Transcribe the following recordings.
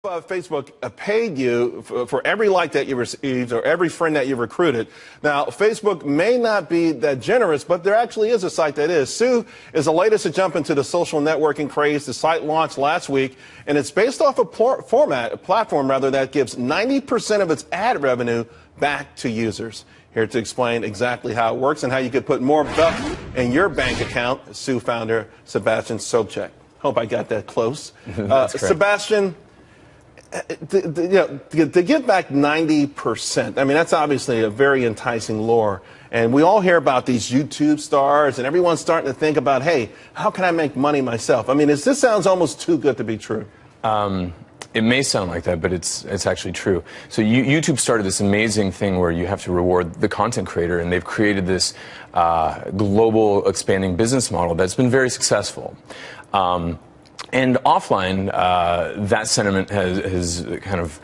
Facebook paid you for every like that you received or every friend that you recruited. Now, Facebook may not be that generous, but there actually is a site that is. Tsu is the latest to jump into the social networking craze. The site launched last week, and it's based off a platform that gives 90% of its ad revenue back to users. Here to explain exactly how it works and how you could put more buck in your bank account, Tsu founder Sebastian Sobczak. Hope I got that close. Sebastian, to give back 90%, I mean, that's obviously a very enticing lure. And we all hear about these YouTube stars, and everyone's starting to think about, hey, how can I make money myself? I mean, this sounds almost too good to be true. It may sound like that, but it's actually true. So YouTube started this amazing thing where you have to reward the content creator, and they've created this global expanding business model that's been very successful. And offline, that sentiment has kind of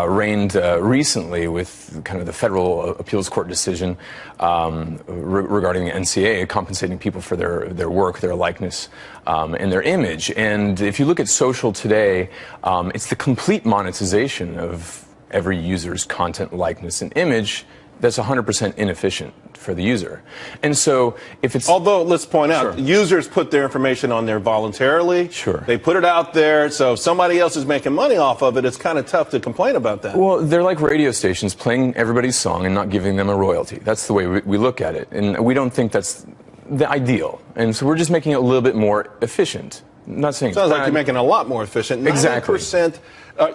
reigned recently with kind of the federal appeals court decision regarding the NCAA compensating people for their work, their likeness, and their image. And if you look at social today, it's the complete monetization of every user's content, likeness, and image that's 100% inefficient for the user. And so if it's... Although, let's point out, users put their information on there voluntarily. Sure. They put it out there, so if somebody else is making money off of it, it's kind of tough to complain about that. Well, they're like radio stations playing everybody's song and not giving them a royalty. That's the way we look at it. And we don't think that's the ideal. And so we're just making it a little bit more efficient. I'm not saying sounds like you're making it a lot more efficient. 90%. Exactly.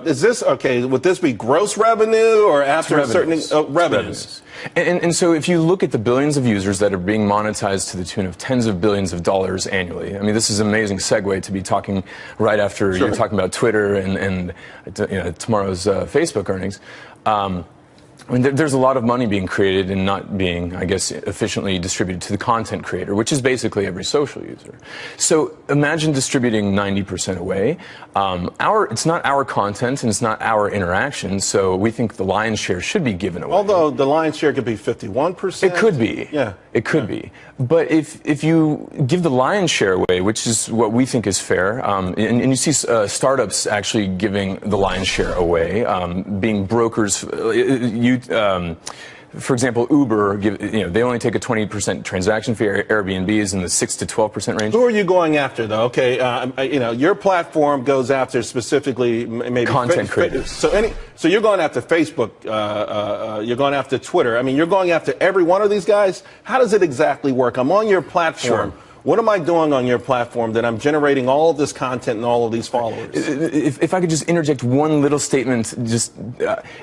Is this, okay, would this be gross revenue or after revenues. certain revenues? And so if you look at the billions of users that are being monetized to the tune of tens of billions of dollars annually, I mean, this is an amazing segue to be talking right after you're talking about Twitter and tomorrow's Facebook earnings. I mean, there's a lot of money being created and not being, I guess, efficiently distributed to the content creator, which is basically every social user. So imagine distributing 90% away. It's not our content and it's not our interaction, so we think the lion's share should be given away. Although the lion's share could be 51%. It could be. Yeah. It could be. But if you give the lion's share away, which is what we think is fair, and you see startups actually giving the lion's share away, being brokers, for example, Uber, they only take a 20% transaction fee. Airbnb is in the 6 to 12% range. Who are you going after, though? Okay, your platform goes after specifically maybe content creators. So you're going after Facebook. You're going after Twitter. I mean, you're going after every one of these guys. How does it exactly work? I'm on your platform. Sure. What am I doing on your platform that I'm generating all of this content and all of these followers? If I could just interject one little statement, just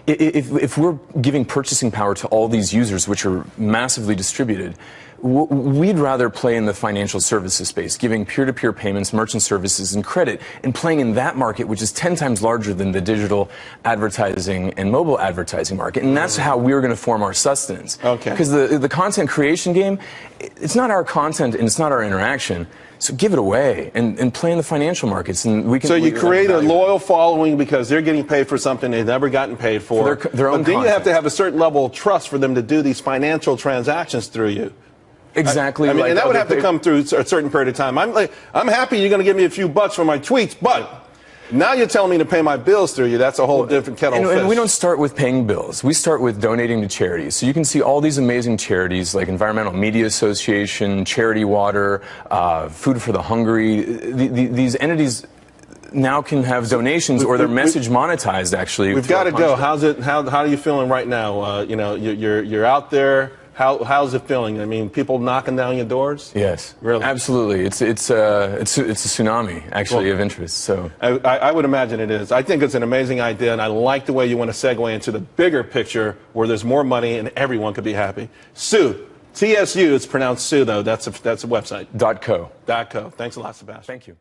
if we're giving purchasing power to all these users, which are massively distributed, we'd rather play in the financial services space, giving peer-to-peer payments, merchant services, and credit, and playing in that market, which is 10 times larger than the digital advertising and mobile advertising market. And that's how we're going to form our sustenance. Okay. Because the content creation game, it's not our content and it's not our interaction. So give it away and play in the financial markets, and we can. So you create a loyal following because they're getting paid for something they've never gotten paid for. Their own but then content. You have to have a certain level of trust for them to do these financial transactions through you. Exactly. I mean, and that would have to come through a certain period of time. I'm happy you're going to give me a few bucks for my tweets, but now you're telling me to pay my bills through you. That's a whole different kettle of fish. And we don't start with paying bills. We start with donating to charities. So you can see all these amazing charities like Environmental Media Association, Charity Water, Food for the Hungry. These entities now can have donations or their message monetized. Actually, we've got to go. How are you feeling right now? You're out there. How's it feeling? I mean, people knocking down your doors? Yes, really, absolutely. It's a tsunami actually of interest. So I would imagine it is. I think it's an amazing idea, and I like the way you want to segue into the bigger picture where there's more money and everyone could be happy. Tsu, TSU. It's pronounced Tsu though. That's a website. .co. .co. Thanks a lot, Sebastian. Thank you.